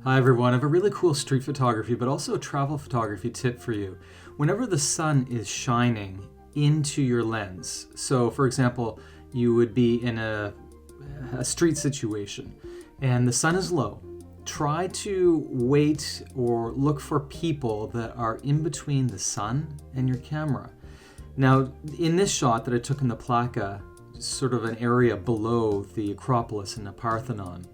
Hi everyone, I have a really cool street photography but also a travel photography tip for you. Whenever the sun is shining into your lens, so for example, you would be in a street situation and the sun is low, try to wait or look for people that are in between the sun and your camera. Now, in this shot that I took in the Plaka, sort of an area below the Acropolis in the Parthenon,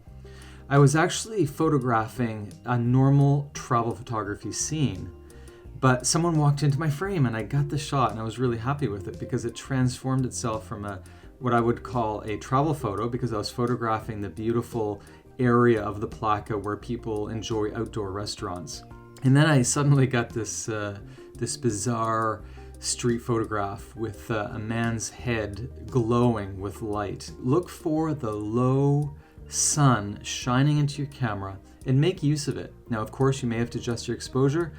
I was actually photographing a normal travel photography scene, but someone walked into my frame and I got the shot and I was really happy with it because it transformed itself from what I would call a travel photo, because I was photographing the beautiful area of the Plaka where people enjoy outdoor restaurants. And then I suddenly got this bizarre street photograph with a man's head glowing with light. Look for the low sun shining into your camera and make use of it. Now, of course, you may have to adjust your exposure,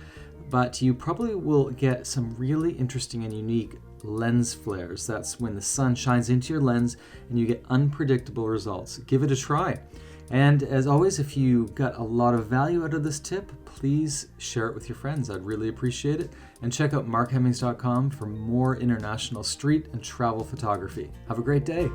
but you probably will get some really interesting and unique lens flares. That's when the sun shines into your lens and you get unpredictable results. Give it a try. And as always, if you got a lot of value out of this tip, please share it with your friends. I'd really appreciate it. And check out markhemmings.com for more international street and travel photography. Have a great day.